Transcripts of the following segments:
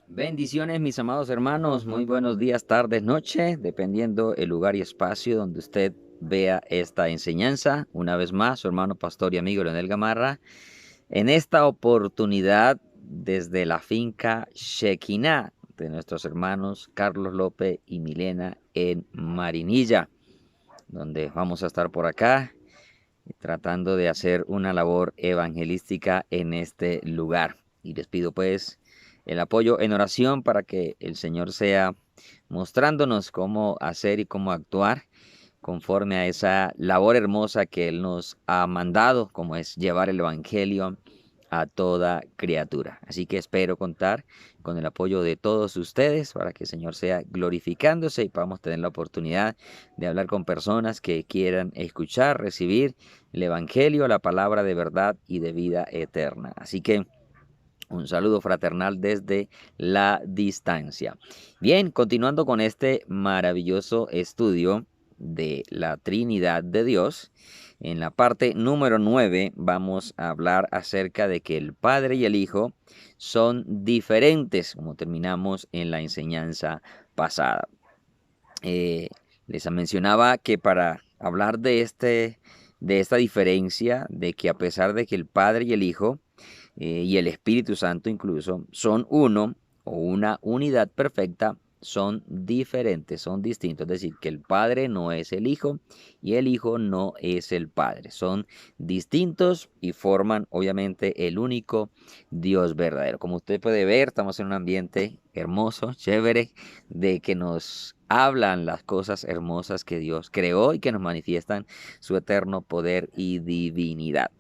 Bendiciones, mis amados hermanos. Muy buenos días, tardes, noche, dependiendo el lugar y espacio donde usted vea esta enseñanza. Una vez más, su hermano pastor y amigo Leonel Gamarra. En esta oportunidad, desde la finca Shekinah de nuestros hermanos Carlos López y Milena en Marinilla, donde vamos a estar por acá tratando de hacer una labor evangelística en este lugar. Y les pido pues el apoyo en oración para que el Señor sea mostrándonos cómo hacer y cómo actuar conforme a esa labor hermosa que Él nos ha mandado, como es llevar el Evangelio a toda criatura. Así que espero contar con el apoyo de todos ustedes para que el Señor sea glorificándose y podamos tener la oportunidad de hablar con personas que quieran escuchar, recibir el Evangelio, la palabra de verdad y de vida eterna. Así que un saludo fraternal desde la distancia. Bien, continuando con este maravilloso estudio de la Trinidad de Dios, en la parte número 9 vamos a hablar acerca de que el Padre y el Hijo son diferentes, como terminamos en la enseñanza pasada. Eh, Les mencionaba que para hablar de esta diferencia, de que a pesar de que el Padre y el Hijo y el Espíritu Santo incluso son uno o una unidad perfecta, son diferentes, son distintos. Es decir, que el Padre no es el Hijo y el Hijo no es el Padre. Son distintos y forman obviamente el único Dios verdadero. Como usted puede ver, estamos en un ambiente hermoso, chévere, de que nos hablan las cosas hermosas que Dios creó y que nos manifiestan su eterno poder y divinidad.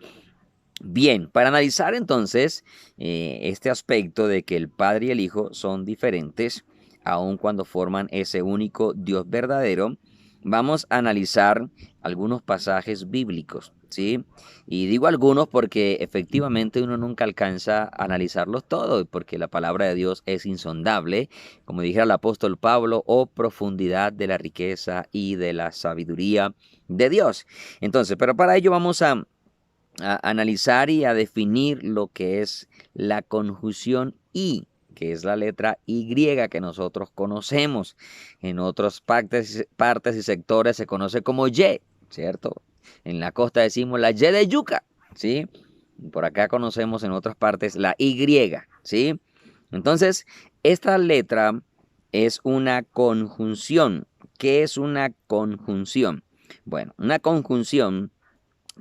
Bien, para analizar entonces este aspecto de que el Padre y el Hijo son diferentes, aun cuando forman ese único Dios verdadero, vamos a analizar algunos pasajes bíblicos, ¿sí? Y digo algunos porque efectivamente uno nunca alcanza a analizarlos todos, porque la palabra de Dios es insondable, como dijera el apóstol Pablo, o profundidad de la riqueza y de la sabiduría de Dios. Entonces, pero para ello vamos a analizar y a definir lo que es la conjunción y, que es la letra Y que nosotros conocemos. En otras partes y sectores se conoce como Y, ¿cierto? En la costa decimos la Y de yuca, ¿sí? Por acá conocemos en otras partes la Y, ¿sí? Entonces, esta letra es una conjunción. ¿Qué es una conjunción? Bueno, una conjunción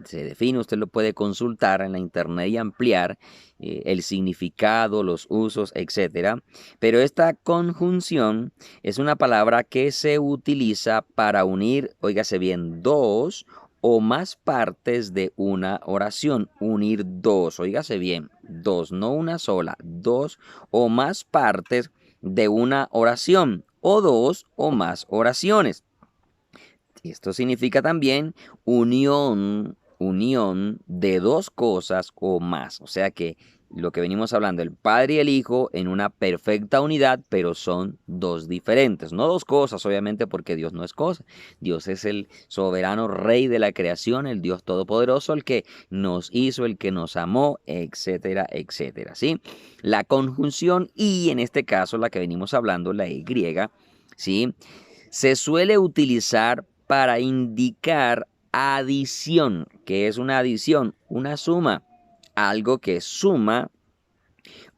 se define, usted lo puede consultar en la internet y ampliar el significado, los usos, etcétera. Pero esta conjunción es una palabra que se utiliza para unir, óigase bien, dos o más partes de una oración. Unir dos, óigase bien, dos, no una sola, dos o más partes de una oración o dos o más oraciones. Esto significa también unión de dos cosas o más. O sea que lo que venimos hablando, el Padre y el Hijo en una perfecta unidad, pero son dos diferentes. No dos cosas, obviamente, porque Dios no es cosa. Dios es el soberano Rey de la creación, el Dios todopoderoso, el que nos hizo, el que nos amó, etcétera, etcétera. ¿Sí? La conjunción y, en este caso, la que venimos hablando, la Y, ¿sí? Se suele utilizar para indicar adición. ¿Qué es una adición? Una suma. Algo que suma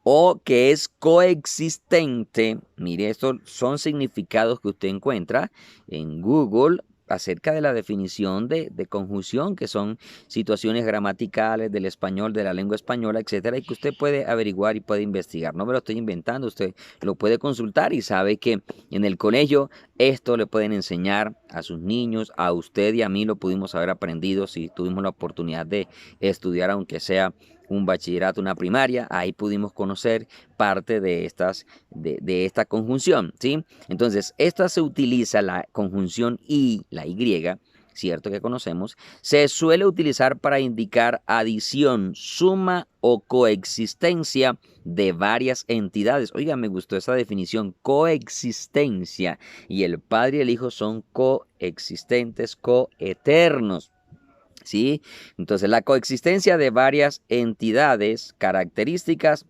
o que es coexistente. Mire, estos son significados que usted encuentra en Google acerca de la definición de conjunción, que son situaciones gramaticales del español, de la lengua española, etcétera, y que usted puede averiguar y puede investigar. No me lo estoy inventando, usted lo puede consultar y sabe que en el colegio esto le pueden enseñar a sus niños, a usted y a mí lo pudimos haber aprendido si tuvimos la oportunidad de estudiar, aunque sea un bachillerato, una primaria, ahí pudimos conocer parte de esta conjunción, ¿sí? Entonces, esta se utiliza, la conjunción y, la Y, cierto que conocemos, se suele utilizar para indicar adición, suma o coexistencia de varias entidades. Oiga, me gustó esa definición, coexistencia, y el Padre y el Hijo son coexistentes, coeternos. ¿Sí? Entonces, la coexistencia de varias entidades características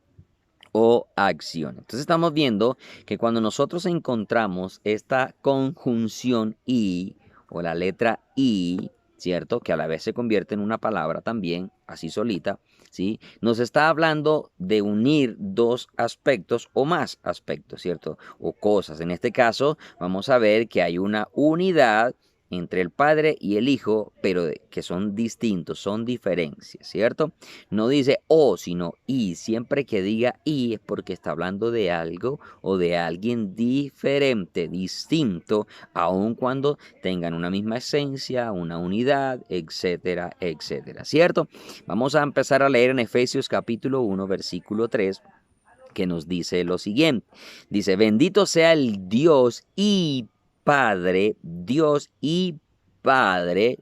o acción. Entonces estamos viendo que cuando nosotros encontramos esta conjunción y o la letra y, ¿cierto? Que a la vez se convierte en una palabra también, así solita, ¿sí? Nos está hablando de unir dos aspectos o más aspectos, ¿cierto? O cosas. En este caso, vamos a ver que hay una unidad entre el Padre y el Hijo, pero que son distintos, son diferencias, ¿cierto? No dice o, sino y. Siempre que diga y es porque está hablando de algo o de alguien diferente, distinto, aun cuando tengan una misma esencia, una unidad, etcétera, etcétera, ¿cierto? Vamos a empezar a leer en Efesios capítulo 1, versículo 3, que nos dice lo siguiente. Dice, bendito sea el Dios y Padre,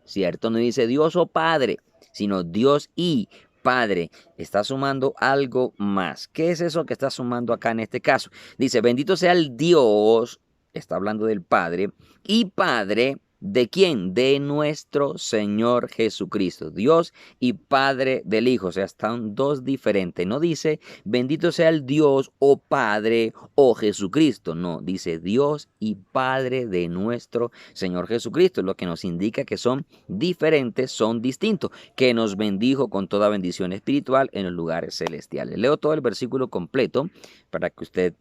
¿cierto? No dice Dios o Padre, sino Dios y Padre. Está sumando algo más. ¿Qué es eso que está sumando acá en este caso? Dice, bendito sea el Dios, está hablando del Padre, y Padre, ¿de quién? De nuestro Señor Jesucristo. Dios y Padre del Hijo. O sea, están dos diferentes. No dice, bendito sea el Dios o Padre o Jesucristo. No, dice Dios y Padre de nuestro Señor Jesucristo. Lo que nos indica que son diferentes, son distintos. Que nos bendijo con toda bendición espiritual en los lugares celestiales. Leo todo el versículo completo para que usted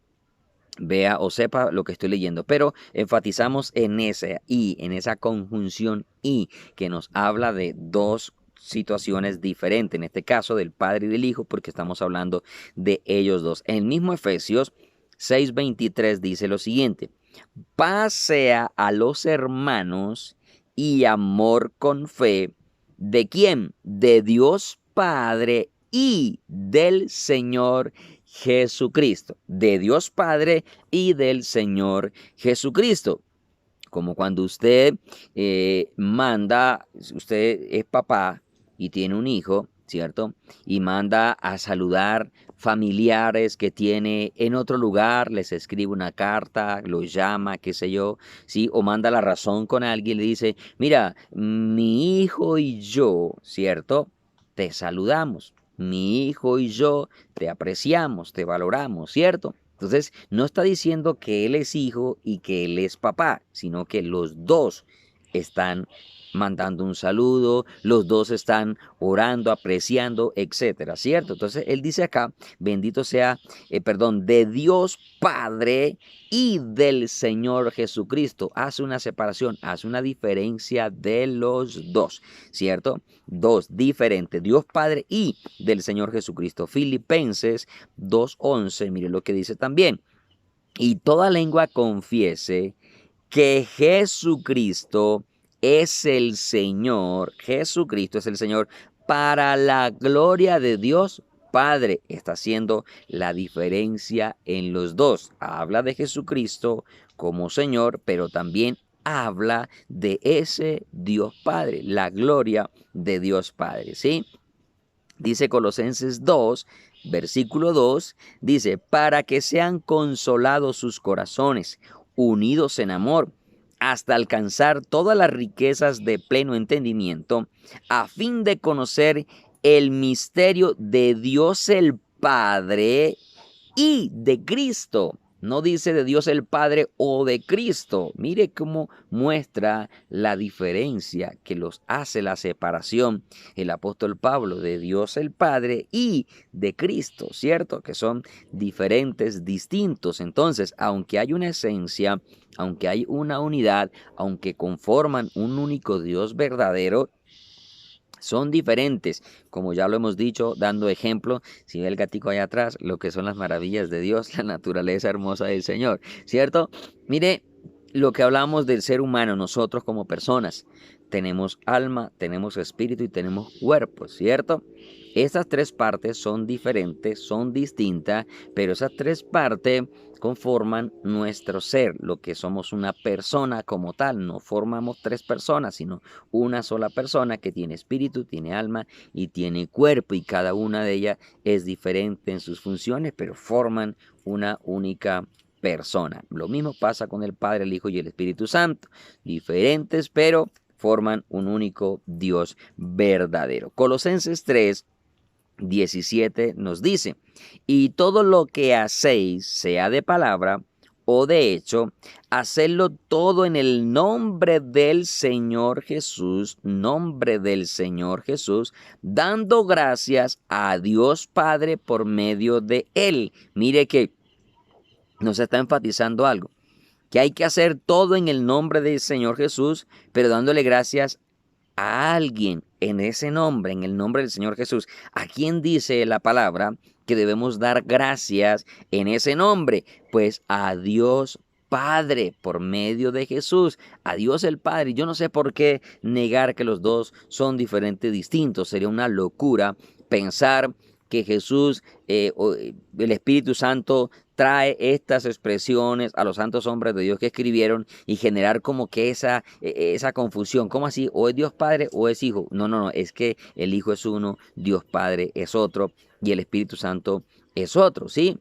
vea o sepa lo que estoy leyendo, pero enfatizamos en ese y, en esa conjunción y, que nos habla de dos situaciones diferentes, en este caso del Padre y del Hijo, porque estamos hablando de ellos dos. En el mismo Efesios 6:23 dice lo siguiente, paz sea a los hermanos y amor con fe, ¿de quién? De Dios Padre y del Señor Jesucristo, de Dios Padre y del Señor Jesucristo. Como cuando usted usted es papá y tiene un hijo, ¿cierto? Y manda a saludar familiares que tiene en otro lugar, les escribe una carta, los llama, qué sé yo, ¿sí? O manda la razón con alguien y le dice, mira, mi hijo y yo, ¿cierto? Te saludamos. Mi hijo y yo te apreciamos, te valoramos, ¿cierto? Entonces, no está diciendo que él es hijo y que él es papá, sino que los dos están mandando un saludo, los dos están orando, apreciando, etcétera, ¿cierto? Entonces, él dice acá, bendito sea, de Dios Padre y del Señor Jesucristo. Hace una separación, hace una diferencia de los dos, ¿cierto? Dos, diferentes, Dios Padre y del Señor Jesucristo. Filipenses 2:11, mire lo que dice también. Y toda lengua confiese que Jesucristo es el Señor, Jesucristo es el Señor, para la gloria de Dios Padre. Está haciendo la diferencia en los dos. Habla de Jesucristo como Señor, pero también habla de ese Dios Padre, la gloria de Dios Padre, ¿sí? Dice Colosenses 2, versículo 2, dice, para que sean consolados sus corazones, unidos en amor, hasta alcanzar todas las riquezas de pleno entendimiento, a fin de conocer el misterio de Dios el Padre y de Cristo. No dice de Dios el Padre o de Cristo. Mire cómo muestra la diferencia que los hace la separación el apóstol Pablo de Dios el Padre y de Cristo, ¿cierto? Que son diferentes, distintos. Entonces, aunque hay una esencia, aunque hay una unidad, aunque conforman un único Dios verdadero, son diferentes, como ya lo hemos dicho, dando ejemplo, si ve el gatico allá atrás, lo que son las maravillas de Dios, la naturaleza hermosa del Señor, ¿cierto? Mire lo que hablamos del ser humano, nosotros como personas, tenemos alma, tenemos espíritu y tenemos cuerpo, ¿cierto? Estas tres partes son diferentes, son distintas, pero esas tres partes conforman nuestro ser, lo que somos una persona como tal. No formamos tres personas, sino una sola persona que tiene espíritu, tiene alma y tiene cuerpo, y cada una de ellas es diferente en sus funciones, pero forman una única persona. Lo mismo pasa con el Padre, el Hijo y el Espíritu Santo. Diferentes, pero forman un único Dios verdadero. Colosenses 3 17 nos dice, y todo lo que hacéis, sea de palabra o de hecho, hacedlo todo en el nombre del Señor Jesús, dando gracias a Dios Padre por medio de Él. Mire que nos está enfatizando algo, que hay que hacer todo en el nombre del Señor Jesús, pero dándole gracias a alguien en ese nombre, en el nombre del Señor Jesús. ¿A quién dice la palabra que debemos dar gracias en ese nombre? Pues a Dios Padre, por medio de Jesús, a Dios el Padre. Yo no sé por qué negar que los dos son diferentes, distintos. Sería una locura pensar que Jesús, el Espíritu Santo, trae estas expresiones a los santos hombres de Dios que escribieron y generar como que esa confusión. ¿Cómo así? ¿O es Dios Padre o es Hijo? No, no, no, es que el Hijo es uno, Dios Padre es otro y el Espíritu Santo es otro, ¿sí?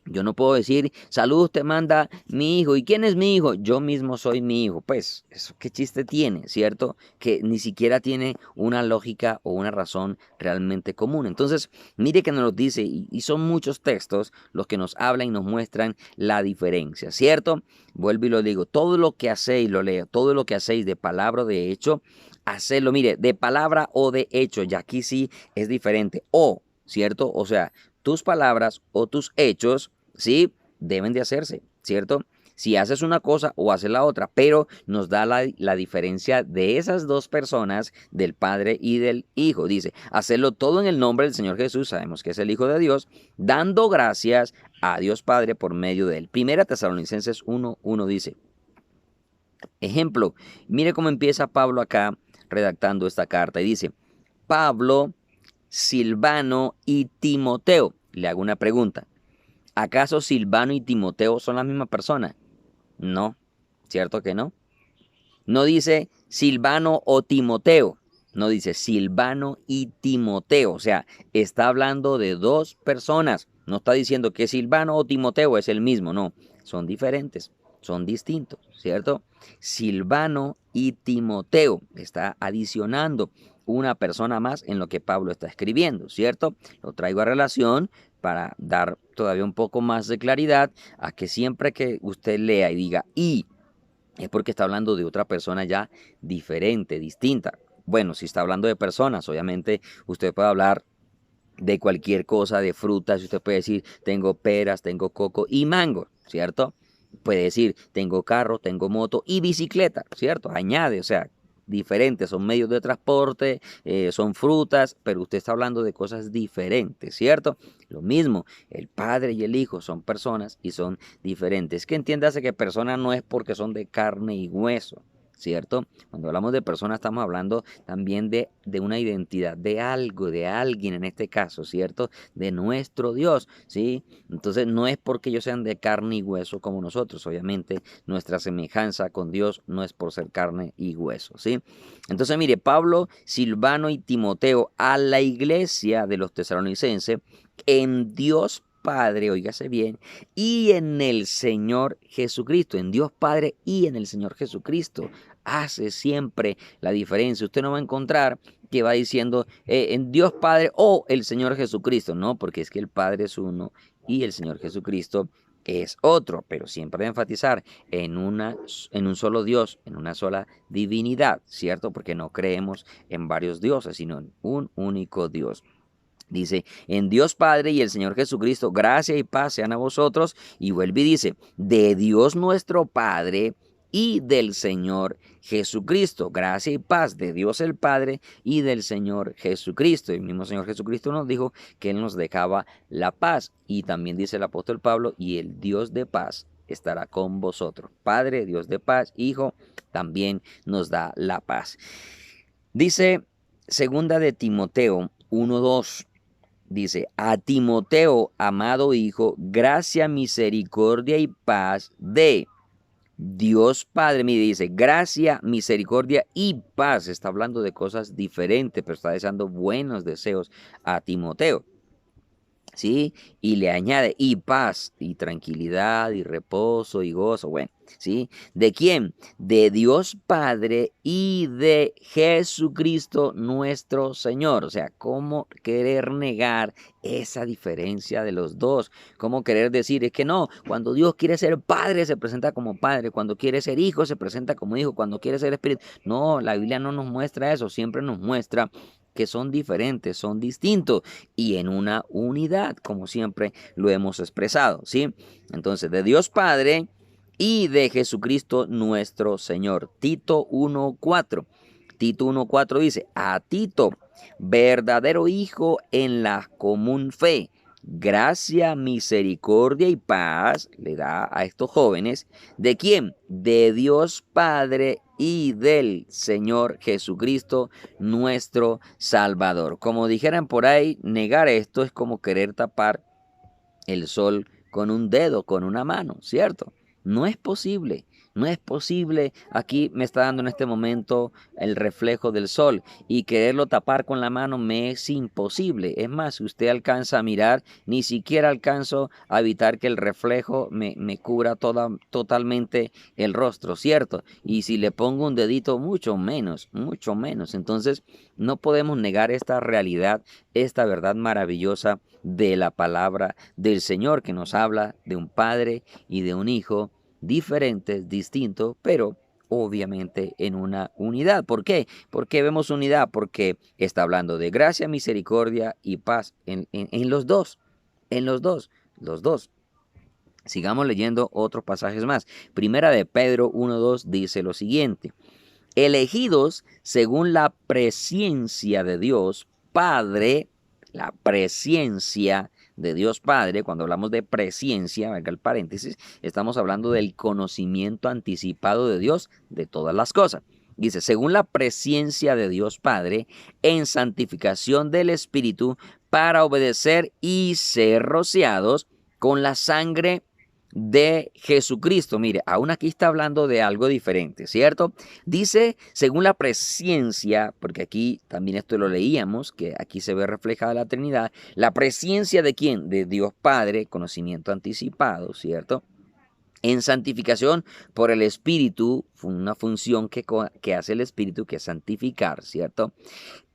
Yo no puedo decir, salud, te manda mi hijo. ¿Y quién es mi hijo? Yo mismo soy mi hijo. Pues, ¿eso qué chiste tiene, cierto? Que ni siquiera tiene una lógica o una razón realmente común. Entonces, mire que nos lo dice, y son muchos textos los que nos hablan y nos muestran la diferencia, ¿cierto? Vuelvo y lo digo, todo lo que hacéis, lo leo, todo lo que hacéis de palabra o de hecho, hacedlo, mire, de palabra o de hecho, y aquí sí es diferente. O, ¿cierto? O sea, tus palabras o tus hechos, sí, deben de hacerse, ¿cierto? Si haces una cosa o haces la otra, pero nos da la diferencia de esas dos personas, del Padre y del Hijo. Dice, hacerlo todo en el nombre del Señor Jesús, sabemos que es el Hijo de Dios, dando gracias a Dios Padre por medio de él. Primera Tesalonicenses 1:1 dice, ejemplo, mire cómo empieza Pablo acá redactando esta carta y dice, Pablo, Silvano y Timoteo. Le hago una pregunta. ¿Acaso Silvano y Timoteo son la misma persona? No, ¿cierto que no? No dice Silvano o Timoteo, no dice Silvano y Timoteo, o sea, está hablando de dos personas. No está diciendo que Silvano o Timoteo es el mismo, no, son diferentes, son distintos, ¿cierto? Silvano y Timoteo está adicionando una persona más en lo que Pablo está escribiendo, ¿cierto? Lo traigo a relación para dar todavía un poco más de claridad a que siempre que usted lea y diga y, es porque está hablando de otra persona ya diferente, distinta. Bueno, si está hablando de personas, obviamente usted puede hablar de cualquier cosa, de frutas, usted puede decir, tengo peras, tengo coco y mango, ¿cierto? Puede decir, tengo carro, tengo moto y bicicleta, ¿cierto? Añade, o sea, diferentes, son medios de transporte, son frutas, pero usted está hablando de cosas diferentes, ¿cierto? Lo mismo, el Padre y el Hijo son personas y son diferentes. Que entiéndase que personas no es porque son de carne y hueso, ¿cierto? Cuando hablamos de personas estamos hablando también de una identidad, de algo, de alguien en este caso, ¿cierto? De nuestro Dios, ¿sí? Entonces no es porque ellos sean de carne y hueso como nosotros, obviamente nuestra semejanza con Dios no es por ser carne y hueso, ¿sí? Entonces mire, Pablo, Silvano y Timoteo a la iglesia de los tesalonicenses en Dios Padre, óigase bien, y en el Señor Jesucristo, en Dios Padre y en el Señor Jesucristo. Hace siempre la diferencia. Usted no va a encontrar que va diciendo en Dios Padre o el Señor Jesucristo, no, porque es que el Padre es uno y el Señor Jesucristo es otro, pero siempre de enfatizar en un solo Dios, en una sola divinidad, ¿cierto? Porque no creemos en varios dioses, sino en un único Dios. Dice, en Dios Padre y el Señor Jesucristo, gracia y paz sean a vosotros. Y vuelve y dice, de Dios nuestro Padre y del Señor Jesucristo. Gracia y paz de Dios el Padre y del Señor Jesucristo. El mismo Señor Jesucristo nos dijo que Él nos dejaba la paz. Y también dice el apóstol Pablo, y el Dios de paz estará con vosotros. Padre, Dios de paz, Hijo, también nos da la paz. Dice segunda de Timoteo 1:2. Dice, a Timoteo, amado hijo, gracia, misericordia y paz de Dios Padre. Mire, dice, gracia, misericordia y paz. Está hablando de cosas diferentes, pero está deseando buenos deseos a Timoteo. ¿sí? Y le añade, y paz, y tranquilidad, y reposo, y gozo, bueno, ¿sí? ¿De quién? De Dios Padre y de Jesucristo nuestro Señor. O sea, ¿cómo querer negar esa diferencia de los dos? ¿Cómo querer decir, es que no, cuando Dios quiere ser Padre se presenta como Padre, cuando quiere ser Hijo se presenta como Hijo, cuando quiere ser Espíritu? No, la Biblia no nos muestra eso, siempre nos muestra que son diferentes, son distintos y en una unidad, como siempre lo hemos expresado, ¿sí? Entonces, de Dios Padre y de Jesucristo nuestro Señor. Tito 1:4. Tito 1:4 dice, a Tito, verdadero hijo en la común fe, gracia, misericordia y paz le da a estos jóvenes. ¿De quién? De Dios Padre y del Señor Jesucristo, nuestro Salvador. Como dijeran por ahí, negar esto es como querer tapar el sol con un dedo, con una mano, ¿cierto? No es posible, no es posible. Aquí me está dando en este momento el reflejo del sol y quererlo tapar con la mano me es imposible. Es más, si usted alcanza a mirar, ni siquiera alcanzo a evitar que el reflejo me cubra totalmente el rostro, ¿cierto? Y si le pongo un dedito, mucho menos, mucho menos. Entonces, no podemos negar esta realidad, esta verdad maravillosa de la palabra del Señor, que nos habla de un padre y de un hijo diferentes, distintos, pero obviamente en una unidad. ¿Por qué? ¿Por qué vemos unidad? Porque está hablando de gracia, misericordia y paz en los dos, los dos. Sigamos leyendo otros pasajes más. Primera de Pedro 1:2 dice lo siguiente: elegidos según la presciencia de Dios Padre, la presciencia de Dios Padre. Cuando hablamos de presciencia, valga el paréntesis, estamos hablando del conocimiento anticipado de Dios de todas las cosas. Dice, según la presciencia de Dios Padre, en santificación del Espíritu, para obedecer y ser rociados con la sangre de Jesucristo. Mire, aún aquí está hablando de algo diferente, ¿cierto? Dice, según la presciencia, porque aquí también esto lo leíamos, que aquí se ve reflejada la Trinidad, la presciencia de quién? De Dios Padre, conocimiento anticipado, ¿cierto? En santificación por el Espíritu, una función que hace el Espíritu, que es santificar, ¿cierto?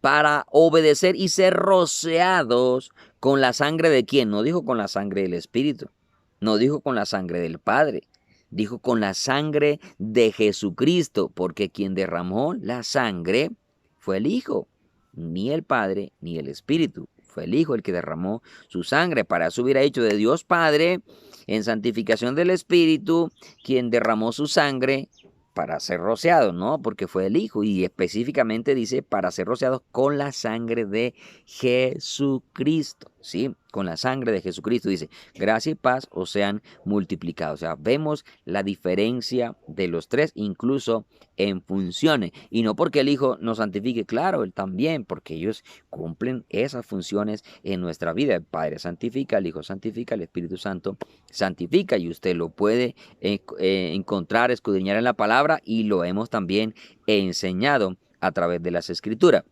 Para obedecer y ser rociados con la sangre de quién. No dijo con la sangre del Espíritu, no dijo con la sangre del Padre, dijo con la sangre de Jesucristo, porque quien derramó la sangre fue el Hijo, ni el Padre ni el Espíritu. Fue el Hijo el que derramó su sangre. Para eso hubiera hecho de Dios Padre, en santificación del Espíritu, quien derramó su sangre para ser rociados, ¿no? Porque fue el Hijo y específicamente dice para ser rociados con la sangre de Jesucristo, ¿sí? Con la sangre de Jesucristo dice, gracia y paz os sean multiplicados. O sea, vemos la diferencia de los tres, incluso en funciones. Y no porque el Hijo nos santifique, claro, Él también, porque ellos cumplen esas funciones en nuestra vida. El Padre santifica, el Hijo santifica, el Espíritu Santo santifica, y usted lo puede encontrar, escudriñar en la palabra, y lo hemos también enseñado a través de las Escrituras.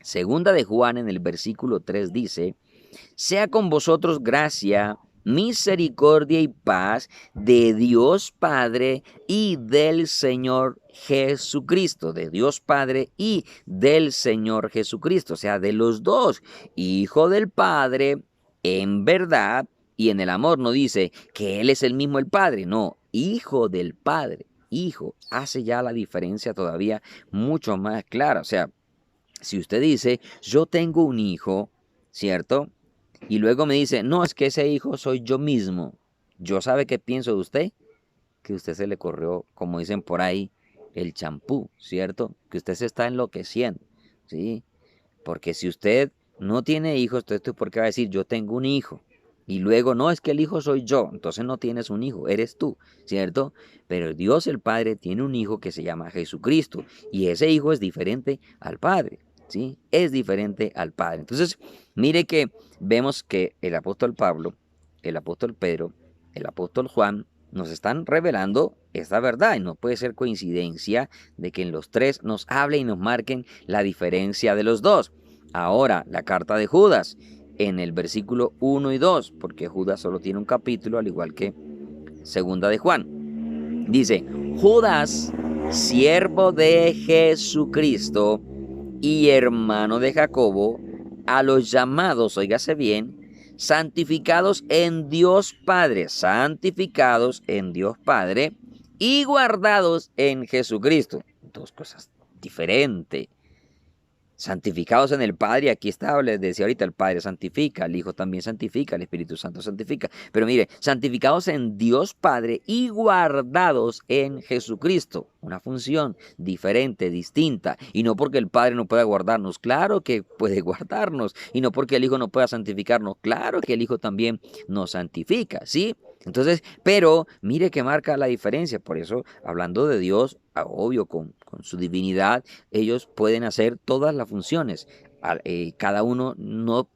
Segunda de Juan en el versículo 3 dice, sea con vosotros gracia, misericordia y paz de Dios Padre y del Señor Jesucristo, de Dios Padre y del Señor Jesucristo, o sea, de los dos, Hijo del Padre en verdad y en el amor. No dice que Él es el mismo el Padre, no, Hijo del Padre, Hijo, hace ya la diferencia todavía mucho más clara. O sea, si usted dice, yo tengo un hijo, ¿cierto? Y luego me dice, no, es que ese hijo soy yo mismo. ¿Yo sabe qué pienso de usted? Que usted se le corrió, como dicen por ahí, el champú, ¿cierto? Que usted se está enloqueciendo, ¿sí? Porque si usted no tiene hijos, entonces ¿por qué va a decir, yo tengo un hijo? Y luego, no, es que el hijo soy yo, entonces no tienes un hijo, eres tú, ¿cierto? Pero Dios el Padre tiene un hijo que se llama Jesucristo, y ese hijo es diferente al Padre, ¿sí? Es diferente al Padre. Entonces, mire que vemos que el apóstol Pablo, el apóstol Pedro, el apóstol Juan, nos están revelando esta verdad, y no puede ser coincidencia de que en los tres nos hable y nos marquen la diferencia de los dos. Ahora, la carta de Judas, en el versículo 1 y 2, porque Judas solo tiene un capítulo, al igual que segunda de Juan. Dice, Judas, siervo de Jesucristo y hermano de Jacobo, a los llamados, óigase bien, santificados en Dios Padre, santificados en Dios Padre y guardados en Jesucristo. Dos cosas diferentes. Santificados en el Padre, aquí está, les decía ahorita, el Padre santifica, el Hijo también santifica, el Espíritu Santo santifica. Pero mire, santificados en Dios Padre y guardados en Jesucristo. Una función diferente, distinta. Y no porque el Padre no pueda guardarnos, claro que puede guardarnos. Y no porque el Hijo no pueda santificarnos, claro que el Hijo también nos santifica, ¿sí? Entonces, pero mire que marca la diferencia. Por eso, hablando de Dios, obvio, con su divinidad, ellos pueden hacer todas las funciones. Cada uno,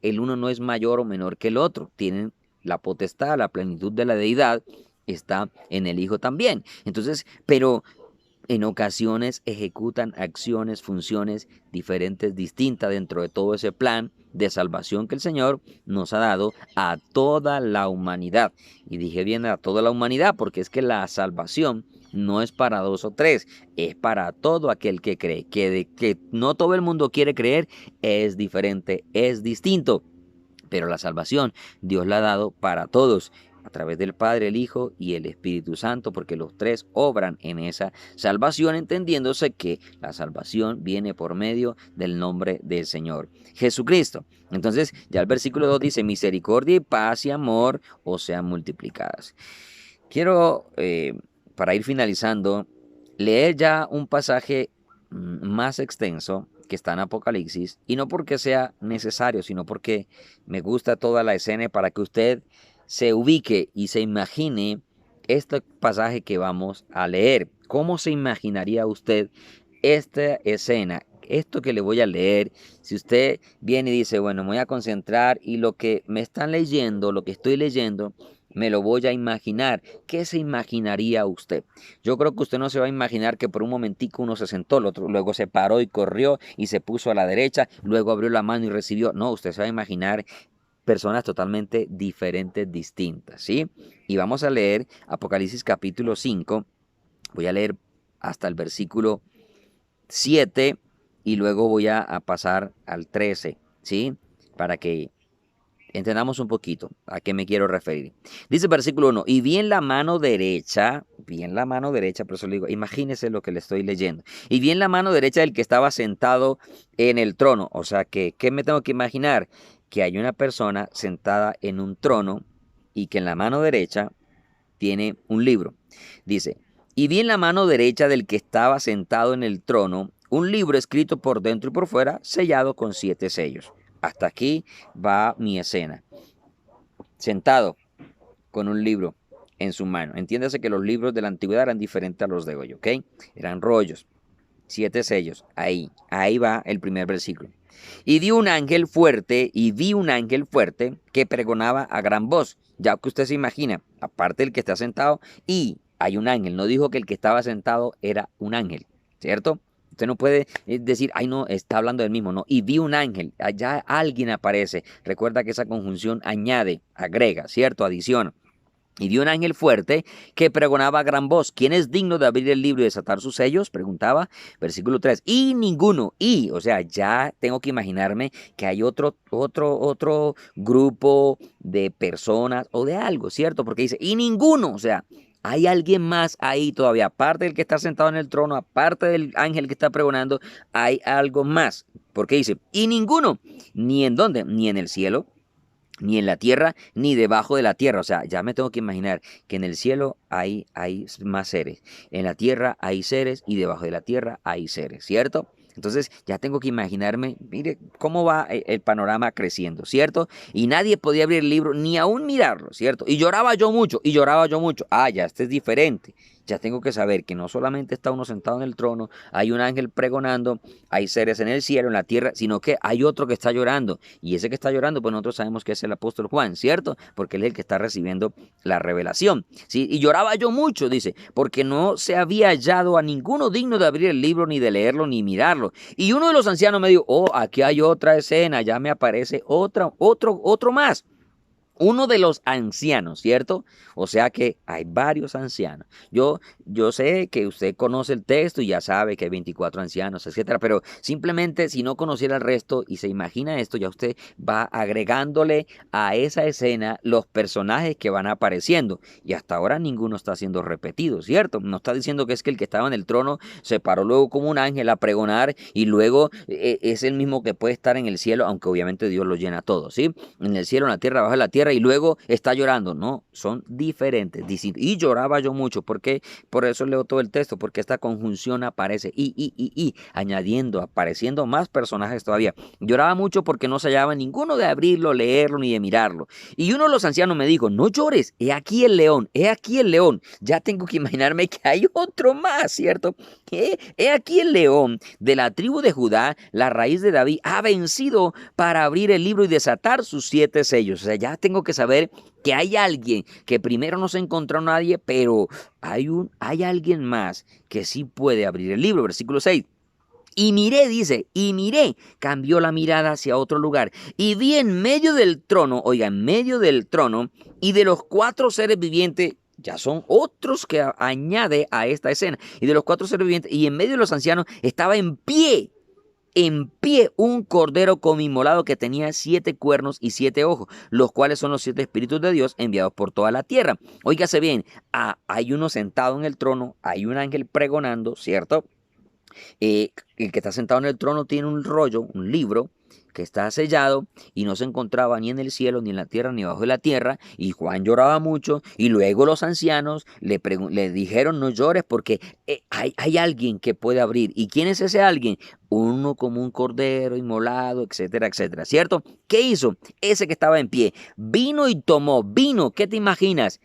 el uno no es mayor o menor que el otro. Tienen la potestad, la plenitud de la deidad está en el Hijo también. Entonces, pero en ocasiones ejecutan acciones, funciones diferentes, distintas dentro de todo ese plan de salvación que el Señor nos ha dado a toda la humanidad. Y dije bien a toda la humanidad porque es que la salvación no es para 2 o 3, es para todo aquel que cree. Que no todo el mundo quiere creer es diferente, es distinto. Pero la salvación Dios la ha dado para todos, a través del Padre, el Hijo y el Espíritu Santo, porque los tres obran en esa salvación, entendiéndose que la salvación viene por medio del nombre del Señor Jesucristo. Entonces, ya el versículo 2 dice, misericordia y paz y amor os sean multiplicadas. Quiero, para ir finalizando, leer ya un pasaje más extenso que está en Apocalipsis, y no porque sea necesario, sino porque me gusta toda la escena para que usted se ubique y se imagine este pasaje que vamos a leer. ¿Cómo se imaginaría usted esta escena? Esto que le voy a leer, si usted viene y dice, bueno, me voy a concentrar y lo que me están leyendo, lo que estoy leyendo, me lo voy a imaginar. ¿Qué se imaginaría usted? Yo creo que usted no se va a imaginar que por un momentico uno se sentó, el otro luego se paró y corrió y se puso a la derecha, luego abrió la mano y recibió. No, usted se va a imaginar personas totalmente diferentes, distintas, ¿sí? Y vamos a leer Apocalipsis capítulo 5, voy a leer hasta el versículo 7 y luego voy a pasar al 13, ¿sí? Para que entendamos un poquito a qué me quiero referir. Dice el versículo 1, y vi en la mano derecha, por eso le digo, imagínese lo que le estoy leyendo. Y vi en la mano derecha del que estaba sentado en el trono. O sea, ¿qué me tengo que imaginar? Que hay una persona sentada en un trono y que en la mano derecha tiene un libro. Dice, y vi en la mano derecha del que estaba sentado en el trono un libro escrito por dentro y por fuera, sellado con 7 sellos. Hasta aquí va mi escena. Sentado con un libro en su mano. Entiéndase que los libros de la antigüedad eran diferentes a los de hoy, ¿ok? Eran rollos, 7 sellos. Ahí va el primer versículo. Y vi un ángel fuerte que pregonaba a gran voz. Ya que usted se imagina, aparte del que está sentado, y hay un ángel. No dijo que el que estaba sentado era un ángel, ¿cierto? Usted no puede decir, ay no, está hablando del mismo, no. Y vi un ángel, allá alguien aparece. Recuerda que esa conjunción añade, agrega, ¿cierto? Adiciona. Y vi un ángel fuerte que pregonaba a gran voz, ¿quién es digno de abrir el libro y desatar sus sellos? Preguntaba, versículo 3. Y ninguno, o sea, ya tengo que imaginarme que hay otro grupo de personas o de algo, ¿cierto? Porque dice, y ninguno, o sea, hay alguien más ahí todavía, aparte del que está sentado en el trono, aparte del ángel que está pregonando, hay algo más. Porque dice, y ninguno, ni en dónde, ni en el cielo, ni en la tierra, ni debajo de la tierra. O sea, ya me tengo que imaginar que en el cielo hay más seres, en la tierra hay seres y debajo de la tierra hay seres, ¿cierto? Entonces ya tengo que imaginarme, mire cómo va el panorama creciendo, ¿cierto? Y nadie podía abrir el libro ni aún mirarlo, ¿cierto? Y lloraba yo mucho. Ah, ya, este es diferente. ya tengo que saber que no solamente está uno sentado en el trono, hay un ángel pregonando, hay seres en el cielo, en la tierra, sino que hay otro que está llorando. Y ese que está llorando, pues nosotros sabemos que es el apóstol Juan, ¿cierto? Porque él es el que está recibiendo la revelación, ¿sí? Y lloraba yo mucho, dice, porque no se había hallado a ninguno digno de abrir el libro, ni de leerlo, ni mirarlo. Y uno de los ancianos me dijo, oh, aquí hay otra escena, ya me aparece otro más. Uno de los ancianos, ¿cierto? O sea que hay varios ancianos. Yo sé que usted conoce el texto y ya sabe que hay 24 ancianos, etcétera, pero simplemente si no conociera el resto y se imagina esto, ya usted va agregándole a esa escena los personajes que van apareciendo. Y hasta ahora ninguno está siendo repetido, ¿cierto? No está diciendo que es que el que estaba en el trono se paró luego como un ángel a pregonar y luego es el mismo que puede estar en el cielo, aunque obviamente Dios lo llena todo, ¿sí? En el cielo, en la tierra, abajo de la tierra, y luego está llorando. No, son diferentes, distintos. Y lloraba yo mucho, porque por eso leo todo el texto, porque esta conjunción aparece añadiendo, apareciendo más personajes todavía. Lloraba mucho porque no se hallaba ninguno de abrirlo, leerlo, ni de mirarlo. Y uno de los ancianos me dijo, no llores, he aquí el león, he aquí el león. Ya tengo que imaginarme que hay otro más, ¿cierto? He aquí el león de la tribu de Judá, la raíz de David, ha vencido para abrir el libro y desatar sus 7 sellos. O sea, ya tengo que saber que hay alguien que primero no se encontró nadie, pero hay alguien más que sí puede abrir el libro. Versículo 6. Y miré, dice, y miré, cambió la mirada hacia otro lugar, y vi en medio del trono, oiga, en medio del trono, y de los 4 seres vivientes, ya son otros que añade a esta escena, y de los 4 seres vivientes, y en medio de los ancianos estaba en pie un cordero como inmolado que tenía 7 cuernos y 7 ojos, los cuales son los 7 espíritus de Dios enviados por toda la tierra. Óigase bien, hay uno sentado en el trono, hay un ángel pregonando, ¿cierto? El que está sentado en el trono tiene un rollo, un libro, que está sellado y no se encontraba ni en el cielo, ni en la tierra, ni bajo de la tierra. Y Juan lloraba mucho y luego los ancianos le dijeron, no llores porque hay alguien que puede abrir. ¿Y quién es ese alguien? Uno como un cordero inmolado, etcétera, etcétera, ¿cierto? ¿Qué hizo? Ese que estaba en pie vino y tomó, ¿qué te imaginas?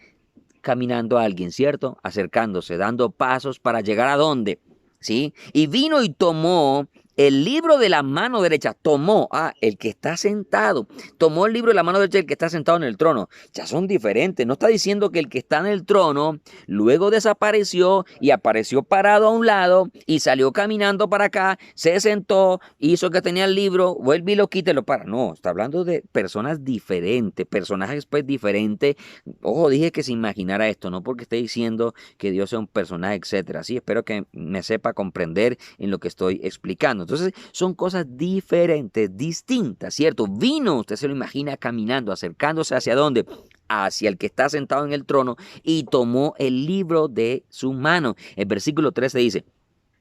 Caminando a alguien, ¿cierto? Acercándose, dando pasos para llegar a dónde. ¿Sí? Y vino y tomó el libro de la mano derecha, tomó, el que está sentado, tomó el libro de la mano derecha del que está sentado en el trono. Ya son diferentes, no está diciendo que el que está en el trono luego desapareció y apareció parado a un lado y salió caminando para acá, se sentó, hizo que tenía el libro, vuelve y lo quita y lo para. No, está hablando de personas diferentes, personajes pues diferentes. Ojo, dije que se imaginara esto, no porque esté diciendo que Dios sea un personaje, etcétera. Sí, espero que me sepa comprender en lo que estoy explicando. Entonces, son cosas diferentes, distintas, ¿cierto? Vino, usted se lo imagina caminando, acercándose hacia dónde, hacia el que está sentado en el trono y tomó el libro de su mano. El versículo 13 dice,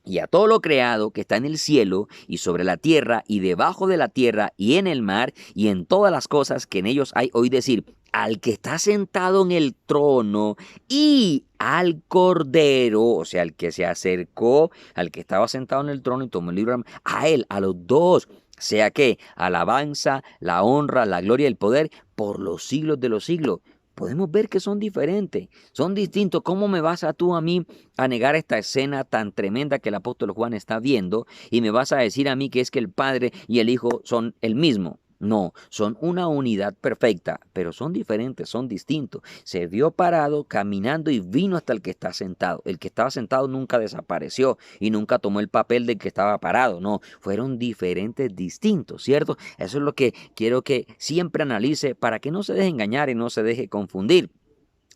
y a todo lo creado que está en el cielo y sobre la tierra y debajo de la tierra y en el mar y en todas las cosas que en ellos hay, oí decir, al que está sentado en el trono y al cordero, o sea, al que se acercó, al que estaba sentado en el trono y tomó el libro, a él, a los dos, sea que alabanza, la honra, la gloria y el poder por los siglos de los siglos. Podemos ver que son diferentes, son distintos. ¿Cómo me vas tú a mí a negar esta escena tan tremenda que el apóstol Juan está viendo y me vas a decir a mí que es que el Padre y el Hijo son el mismo? No, son una unidad perfecta, pero son diferentes, son distintos. Se vio parado, caminando y vino hasta el que está sentado. El que estaba sentado nunca desapareció y nunca tomó el papel del que estaba parado. No, fueron diferentes, distintos, ¿cierto? Eso es lo que quiero que siempre analice para que no se deje engañar y no se deje confundir.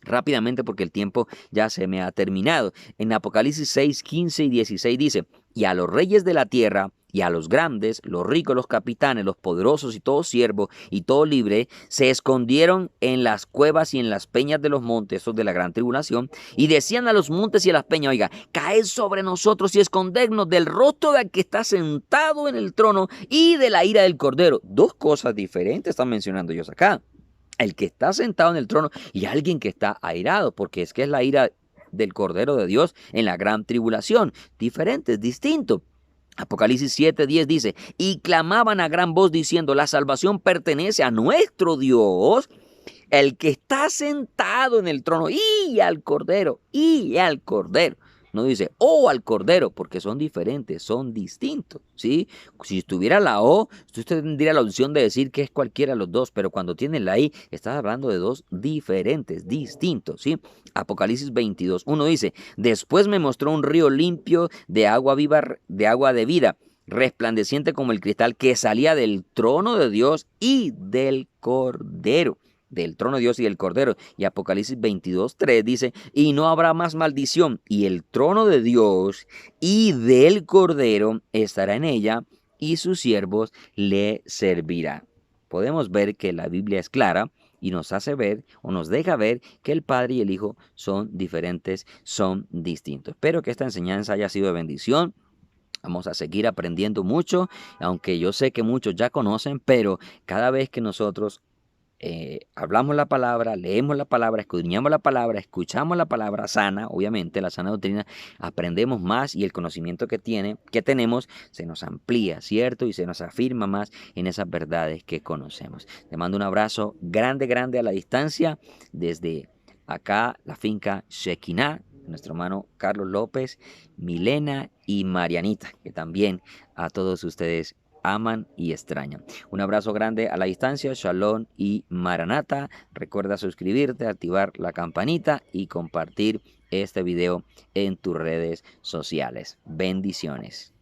Rápidamente porque el tiempo ya se me ha terminado. En Apocalipsis 6, 15 y 16 dice, y a los reyes de la tierra y a los grandes, los ricos, los capitanes, los poderosos y todo siervo y todo libre, se escondieron en las cuevas y en las peñas de los montes, esos de la gran tribulación, y decían a los montes y a las peñas, oiga, caed sobre nosotros y escondernos del rostro del que está sentado en el trono y de la ira del cordero. Dos cosas diferentes están mencionando ellos acá. El que está sentado en el trono y alguien que está airado, porque es que es la ira del Cordero de Dios en la gran tribulación. Diferente, distinto. Apocalipsis 7:10 dice, y clamaban a gran voz diciendo, la salvación pertenece a nuestro Dios el que está sentado en el trono y al Cordero, y al Cordero. No dice, o al Cordero, porque son diferentes, son distintos, ¿sí? Si estuviera la O, usted tendría la opción de decir que es cualquiera de los dos, pero cuando tiene la I, estás hablando de dos diferentes, distintos, ¿sí? Apocalipsis 22, uno dice, después me mostró un río limpio de agua viva, de agua de vida, resplandeciente como el cristal que salía del trono de Dios y del Cordero. Del trono de Dios y del Cordero. Y Apocalipsis 22:3 dice, y no habrá más maldición, y el trono de Dios y del Cordero estará en ella, y sus siervos le servirán. Podemos ver que la Biblia es clara y nos hace ver o nos deja ver que el Padre y el Hijo son diferentes, son distintos. Espero que esta enseñanza haya sido de bendición. Vamos a seguir aprendiendo mucho, aunque yo sé que muchos ya conocen, pero cada vez que nosotros hablamos la palabra, leemos la palabra, escudriñamos la palabra, escuchamos la palabra sana, obviamente la sana doctrina, aprendemos más y el conocimiento que tenemos se nos amplía, ¿cierto? Y se nos afirma más en esas verdades que conocemos. Te mando un abrazo grande, grande a la distancia desde acá, la finca Shekinah, nuestro hermano Carlos López, Milena y Marianita, que también a todos ustedes aman y extrañan. Un abrazo grande a la distancia, Shalom y Maranata. Recuerda suscribirte, activar la campanita y compartir este video en tus redes sociales. Bendiciones.